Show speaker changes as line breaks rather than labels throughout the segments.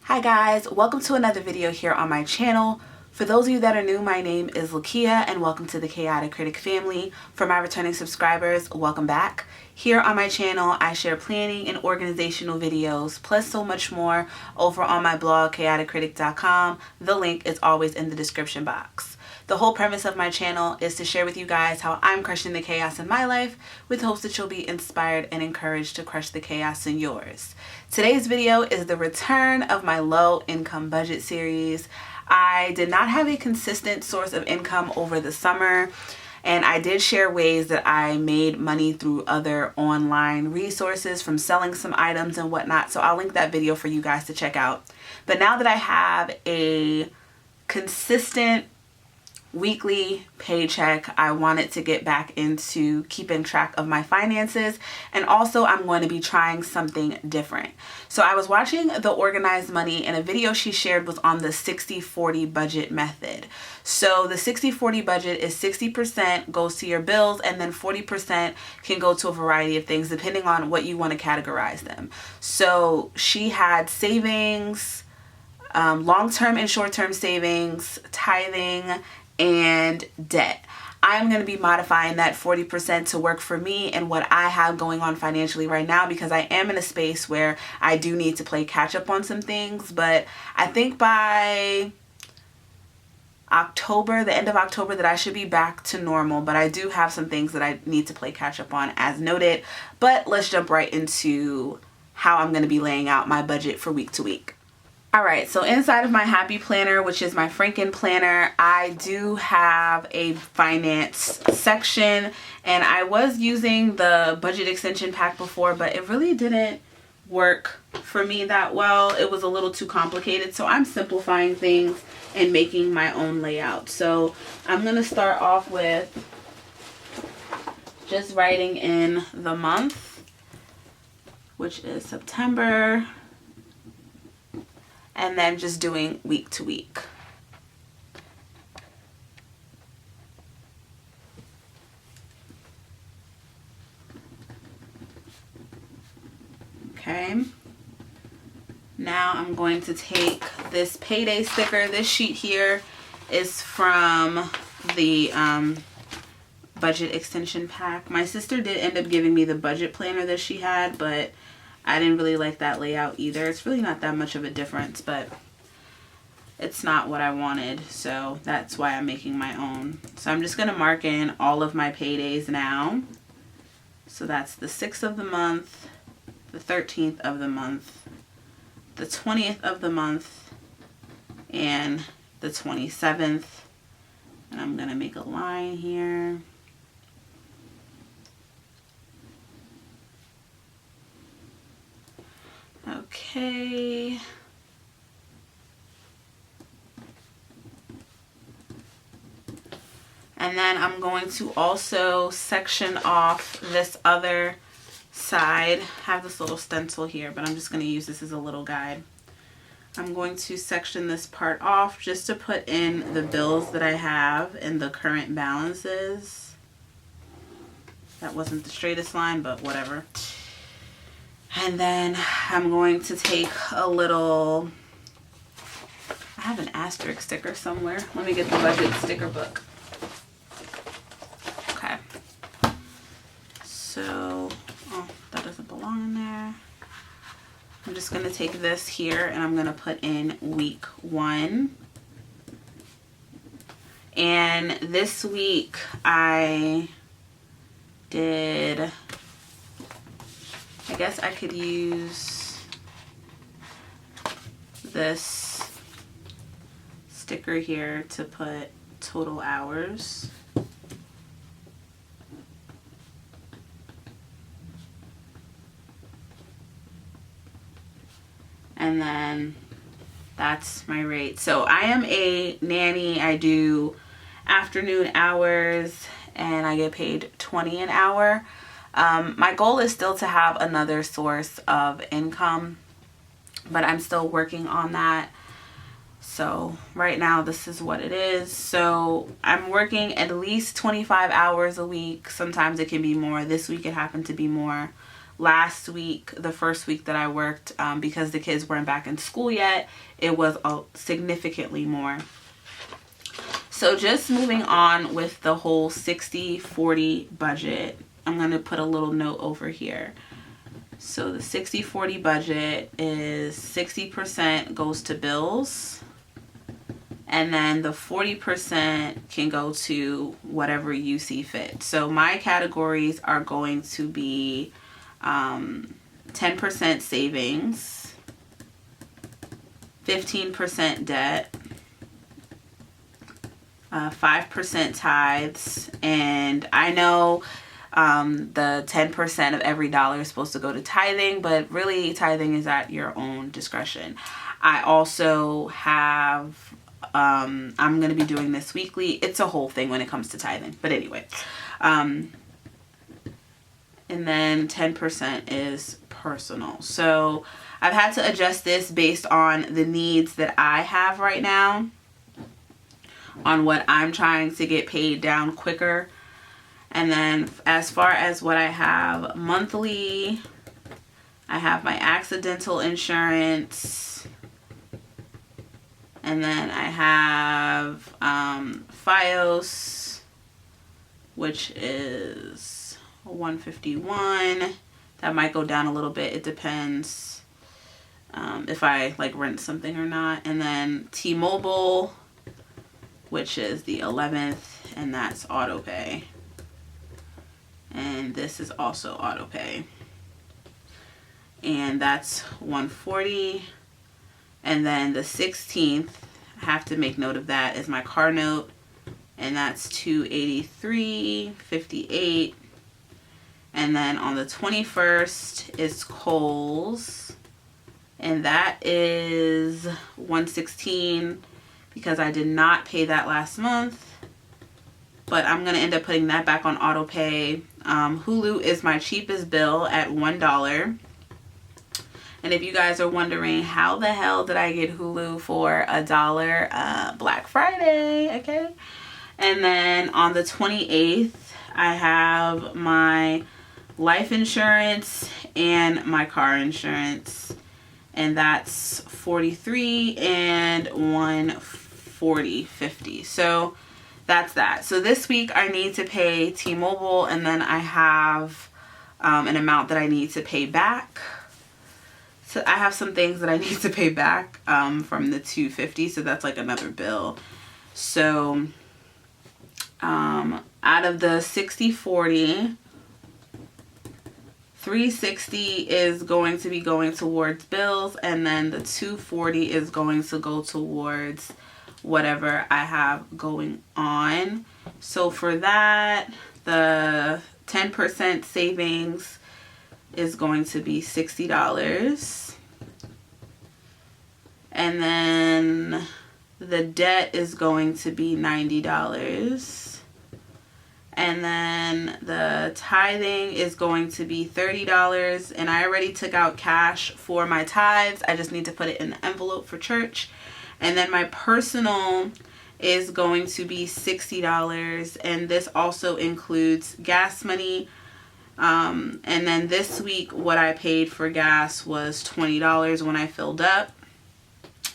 Hi guys, welcome to another video here on my channel. For those of you that are new, my name is Lakia and welcome to the Chaotic Critic family. For my returning subscribers, welcome back. Here on my channel, I share planning and organizational videos, plus so much more over on my blog, chaoticcritic.com. The link is always in the description box. The whole premise of my channel is to share with you guys how I'm crushing the chaos in my life with hopes that you'll be inspired and encouraged to crush the chaos in yours. Today's video is the return of my low income budget series. I did not have a consistent source of income over the summer, and I did share ways that I made money through other online resources from selling some items and whatnot. So I'll link that video for you guys to check out. But now that I have a consistent weekly paycheck, I wanted to get back into keeping track of my finances, and also I'm going to be trying something different. So I was watching The Organized Money, and a video she shared was on the 60-40 budget method. So the 60-40 budget is 60% goes to your bills and then 40% can go to a variety of things depending on what you want to categorize them. So she had savings, long-term and short-term savings, tithing, and debt. I'm going to be modifying that 40% to work for me and what I have going on financially right now, because I am in a space where I do need to play catch up on some things. But I think by October, the end of October, that I should be back to normal. But I do have some things that I need to play catch up on as noted. But let's jump right into how I'm going to be laying out my budget for week to week. Alright, so inside of my Happy Planner, which is my Franken planner, I do have a finance section, and I was using the budget extension pack before, but it really didn't work for me that well. It was a little too complicated, so I'm simplifying things and making my own layout. So I'm going to start off with just writing in the month, which is September, and then just doing week to week. Okay. Now I'm going to take this payday sticker. This sheet here is from the budget extension pack. My sister did end up giving me the budget planner that she had, but I didn't really like that layout either. It's really not that much of a difference, but it's not what I wanted. So that's why I'm making my own. So I'm just going to mark in all of my paydays now. So that's the 6th of the month, the 13th of the month, the 20th of the month, and the 27th. And I'm going to make a line here. Okay. And then I'm going to also section off this other side. I have this little stencil here, but I'm just going to use this as a little guide. I'm going to section this part off just to put in the bills that I have and the current balances. That wasn't the straightest line, but whatever. And then I'm going to take a little, I have an asterisk sticker somewhere. Let me get the budget sticker book. Okay. So, oh, that doesn't belong in there. I'm just going to take this here and I'm going to put in week 1. And this week I did, I guess I could use this sticker here to put total hours. And then that's my rate. So I am a nanny. I do afternoon hours and I get paid $20 an hour. My goal is still to have another source of income, but I'm still working on that. So right now this is what it is. So I'm working at least 25 hours a week. Sometimes it can be more. This week it happened to be more. last week, the first week that I worked, because the kids weren't back in school yet, it was significantly more. So just moving on with the whole 60-40 budget, I'm going to put a little note over here. So the 60-40 budget is 60% goes to bills, and then the 40% can go to whatever you see fit. So my categories are going to be 10% savings, 15% debt, 5% tithes, and I know the 10% of every dollar is supposed to go to tithing, but really tithing is at your own discretion. I also have, I'm going to be doing this weekly. It's a whole thing when it comes to tithing, but anyway. And then 10% is personal. So I've had to adjust this based on the needs that I have right now, on what I'm trying to get paid down quicker. And then as far as what I have monthly, I have my accidental insurance, and then I have FiOS, which is 151. That might go down a little bit. It depends if I like rent something or not. And then T-Mobile, which is the 11th, and that's auto pay. And this is also auto pay. And that's 140. And then the 16th, I have to make note of that, is my car note. And that's 283.58. And then on the 21st is Kohl's. And that is 116 because I did not pay that last month. But I'm going to end up putting that back on auto pay. Hulu is my cheapest bill at $1. And if you guys are wondering how the hell did I get Hulu for $1, Black Friday, okay? And then on the 28th, I have my life insurance and my car insurance. And that's 43 and 140.50. So that's that. So this week I need to pay T-Mobile, and then I have an amount that I need to pay back. So I have some things that I need to pay back from the $250, so that's like another bill. So out of the 60-40, $360 is going to be going towards bills, and then the $240 is going to go towards whatever I have going on. So for that, the 10% savings is going to be $60. And then the debt is going to be $90. And then the tithing is going to be $30. And I already took out cash for my tithes. I just need to put it in the envelope for church. And then my personal is going to be $60. And this also includes gas money. And then this week, what I paid for gas was $20 when I filled up.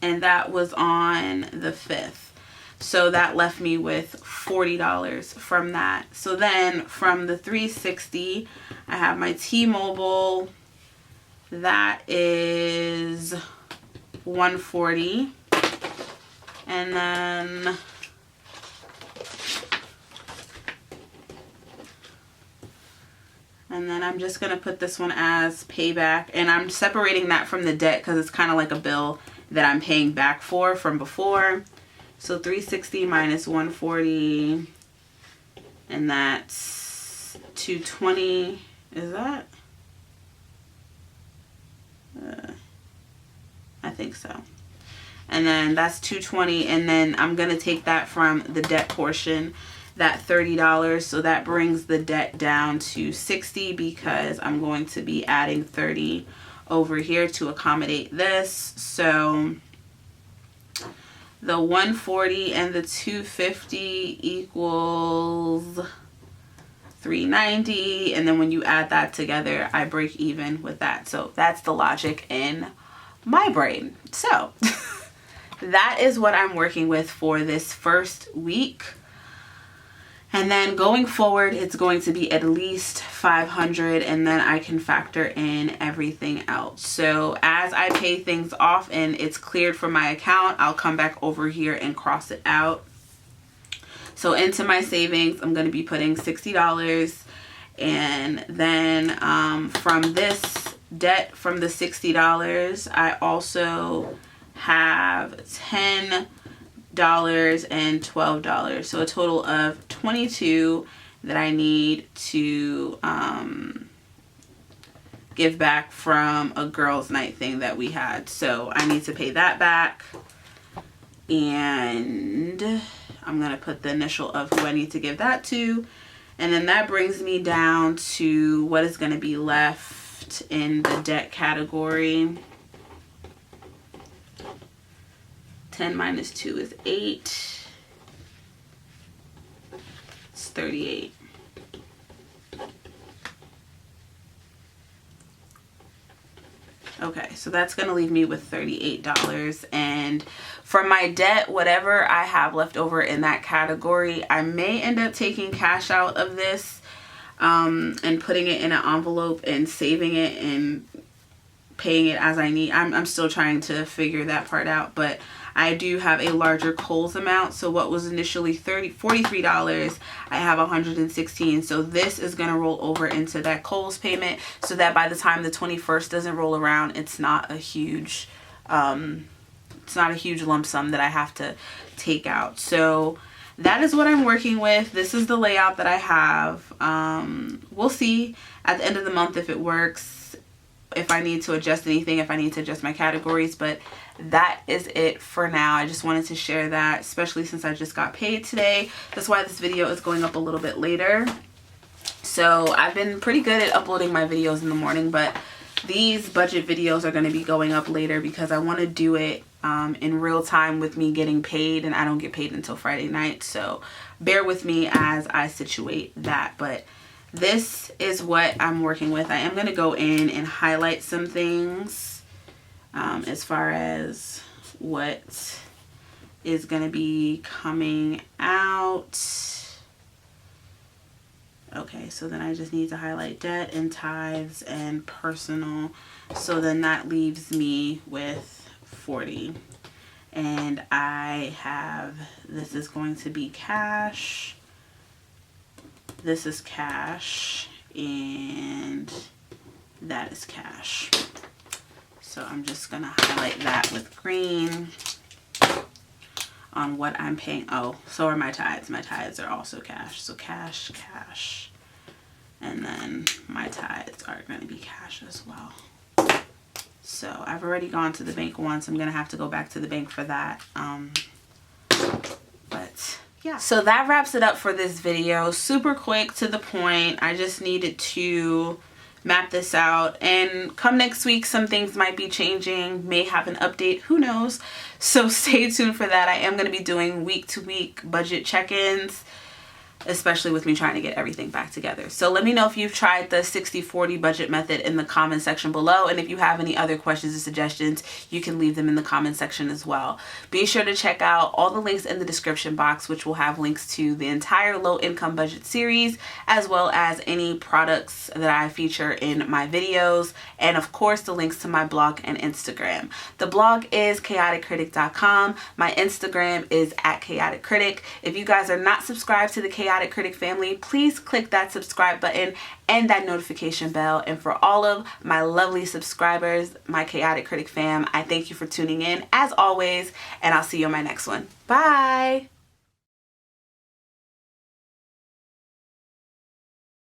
And that was on the 5th. So that left me with $40 from that. So then from the $360, I have my T-Mobile. That is $140. And then I'm just going to put this one as payback. And I'm separating that from the debt because it's kind of like a bill that I'm paying back for from before. So $360 minus $140, and that's $220. Is that? I think so. And then that's $220, and then I'm going to take that from the debt portion, that $30. So that brings the debt down to $60 because I'm going to be adding $30 over here to accommodate this. So the $140 and the $250 equals $390, and then when you add that together, I break even with that. So that's the logic in my brain. So that is what I'm working with for this first week. And then going forward, it's going to be at least 500, and then I can factor in everything else. So as I pay things off and it's cleared from my account, I'll come back over here and cross it out. So into my savings, I'm going to be putting $60. And then from this debt, from the $60, I also have $10 and $12. So a total of $22 that I need to give back from a girls' night thing that we had. So I need to pay that back. And I'm going to put the initial of who I need to give that to. And then that brings me down to what is going to be left in the debt category. 10 minus 2 is 8. It's 38. Okay, so that's going to leave me with $38. And for my debt, whatever I have left over in that category, I may end up taking cash out of this and putting it in an envelope and saving it and paying it as I need. I'm still trying to figure that part out, but I do have a larger Kohl's amount. So what was initially $43, I have $116. So this is going to roll over into that Kohl's payment, so that by the time the 21st doesn't roll around, it's not a huge lump sum that I have to take out. So that is what I'm working with. This is the layout that I have. We'll see at the end of the month if it works, if I need to adjust anything, if I need to adjust my categories, but that is it for now. I just wanted to share that, especially since I just got paid today. That's why this video is going up a little bit later. So I've been pretty good at uploading my videos in the morning, but these budget videos are going to be going up later because I want to do it in real time with me getting paid, and I don't get paid until Friday night. So bear with me as I situate that. But this is what I'm working with. I am going to go in and highlight some things as far as what is going to be coming out. Okay, so then I just need to highlight debt and tithes and personal. So then that leaves me with 40. And I have, this is going to be cash. This is cash. And that is cash. So I'm just going to highlight that with green on what I'm paying. Oh, so are my tithes. My tithes are also cash. So cash, cash. And then my tithes are going to be cash as well. So I've already gone to the bank once. I'm going to have to go back to the bank for that. But yeah. So that wraps it up for this video. Super quick, to the point. I just needed to map this out, and come next week some things might be changing, may have an update, who knows. So stay tuned for that. I am going to be doing week-to-week budget check-ins, especially with me trying to get everything back together. So let me know if you've tried the 60-40 budget method in the comment section below, and if you have any other questions or suggestions, you can leave them in the comment section as well. Be sure to check out all the links in the description box, which will have links to the entire low income budget series, as well as any products that I feature in my videos, and of course the links to my blog and Instagram. The blog is chaoticcritic.com. My Instagram is @chaoticcritic. If you guys are not subscribed to the Chaotic Critic family, please click that subscribe button and that notification bell. And for all of my lovely subscribers, my Chaotic Critic fam, I thank you for tuning in as always, and I'll see you on my next one. Bye.